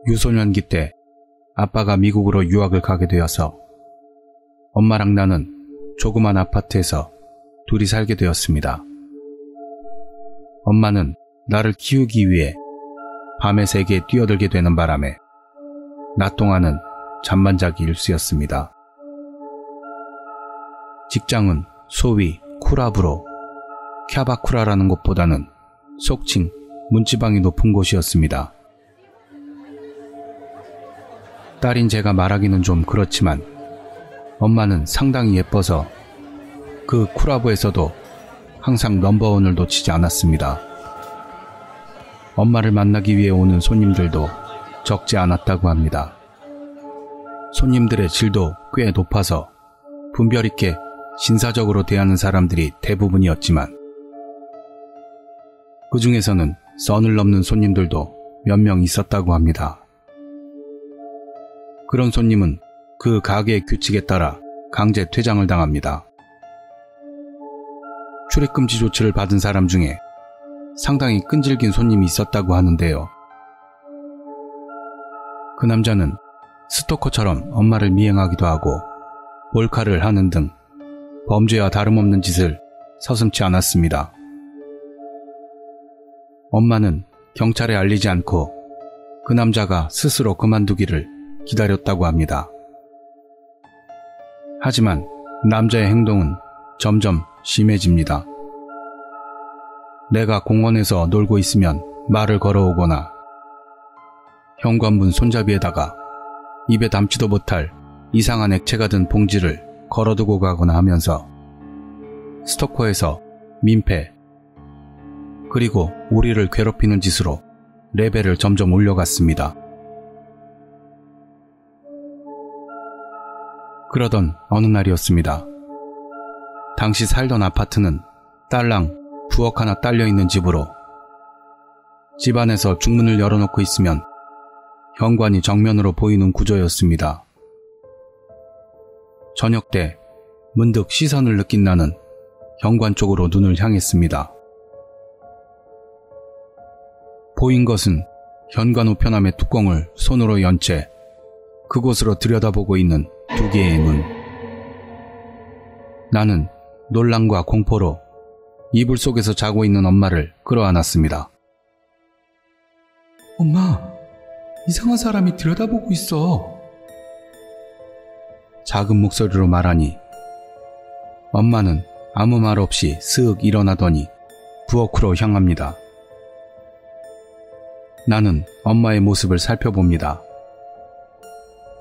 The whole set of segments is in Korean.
유소년기 때 아빠가 미국으로 유학을 가게 되어서 엄마랑 나는 조그만 아파트에서 둘이 살게 되었습니다. 엄마는 나를 키우기 위해 밤의 세계에 뛰어들게 되는 바람에 낮 동안은 잠만 자기 일쑤였습니다. 직장은 소위 쿠라부로 캬바쿠라라는 곳보다는 속칭 문지방이 높은 곳이었습니다. 딸인 제가 말하기는 좀 그렇지만 엄마는 상당히 예뻐서 그 쿠라부에서도 항상 넘버원을 놓치지 않았습니다. 엄마를 만나기 위해 오는 손님들도 적지 않았다고 합니다. 손님들의 질도 꽤 높아서 분별 있게 신사적으로 대하는 사람들이 대부분이었지만 그 중에서는 선을 넘는 손님들도 몇 명 있었다고 합니다. 그런 손님은 그 가게의 규칙에 따라 강제 퇴장을 당합니다. 출입금지 조치를 받은 사람 중에 상당히 끈질긴 손님이 있었다고 하는데요. 그 남자는 스토커처럼 엄마를 미행하기도 하고 몰카를 하는 등 범죄와 다름없는 짓을 서슴지 않았습니다. 엄마는 경찰에 알리지 않고 그 남자가 스스로 그만두기를 기다렸다고 합니다. 하지만 남자의 행동은 점점 심해집니다. 내가 공원에서 놀고 있으면 말을 걸어오거나 현관문 손잡이에다가 입에 담지도 못할 이상한 액체가 든 봉지를 걸어두고 가거나 하면서 스토커에서 민폐 그리고 우리를 괴롭히는 짓으로 레벨을 점점 올려갔습니다. 그러던 어느 날이었습니다. 당시 살던 아파트는 딸랑 부엌 하나 딸려있는 집으로 집 안에서 중문을 열어놓고 있으면 현관이 정면으로 보이는 구조였습니다. 저녁 때 문득 시선을 느낀 나는 현관 쪽으로 눈을 향했습니다. 보인 것은 현관 우편함의 뚜껑을 손으로 연 채 그곳으로 들여다보고 있는 두 개의 눈. 나는 놀람과 공포로 이불 속에서 자고 있는 엄마를 끌어안았습니다. 엄마, 이상한 사람이 들여다보고 있어. 작은 목소리로 말하니 엄마는 아무 말 없이 쓱 일어나더니 부엌으로 향합니다. 나는 엄마의 모습을 살펴봅니다.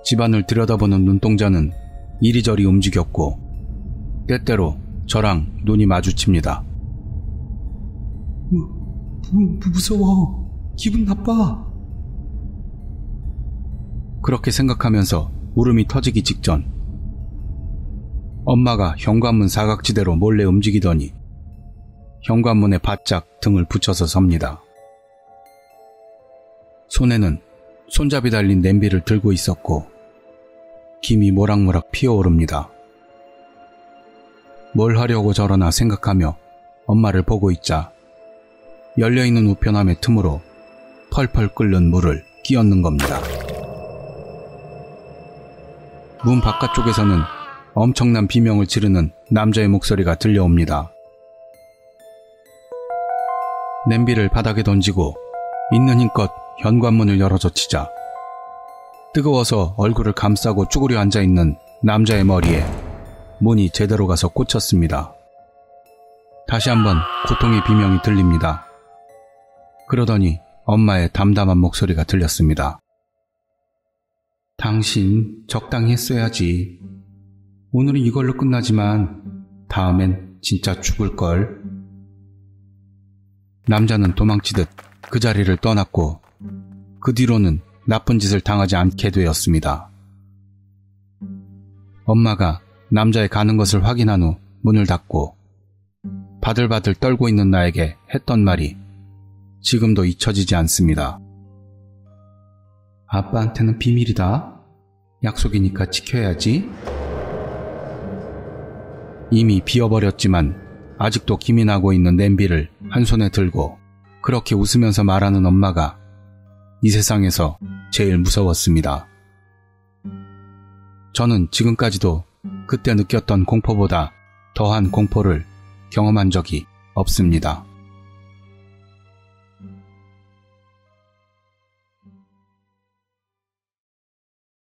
집안을 들여다보는 눈동자는 이리저리 움직였고 때때로 저랑 눈이 마주칩니다. 무서워. 기분 나빠. 그렇게 생각하면서 울음이 터지기 직전 엄마가 현관문 사각지대로 몰래 움직이더니 현관문에 바짝 등을 붙여서 섭니다. 손에는 손잡이 달린 냄비를 들고 있었고 김이 모락모락 피어오릅니다. 뭘 하려고 저러나 생각하며 엄마를 보고 있자 열려있는 우편함의 틈으로 펄펄 끓는 물을 끼얹는 겁니다. 문 바깥쪽에서는 엄청난 비명을 지르는 남자의 목소리가 들려옵니다. 냄비를 바닥에 던지고 있는 힘껏 현관문을 열어젖히자 뜨거워서 얼굴을 감싸고 쭈그려 앉아있는 남자의 머리에 문이 제대로 가서 꽂혔습니다. 다시 한번 고통의 비명이 들립니다. 그러더니 엄마의 담담한 목소리가 들렸습니다. 당신 적당히 했어야지. 오늘은 이걸로 끝나지만 다음엔 진짜 죽을걸. 남자는 도망치듯 그 자리를 떠났고 그 뒤로는 나쁜 짓을 당하지 않게 되었습니다. 엄마가 남자의 가는 것을 확인한 후 문을 닫고 바들바들 떨고 있는 나에게 했던 말이 지금도 잊혀지지 않습니다. 아빠한테는 비밀이다. 약속이니까 지켜야지. 이미 비어버렸지만 아직도 김이 나고 있는 냄비를 한 손에 들고 그렇게 웃으면서 말하는 엄마가 이 세상에서 제일 무서웠습니다. 저는 지금까지도 그때 느꼈던 공포보다 더한 공포를 경험한 적이 없습니다.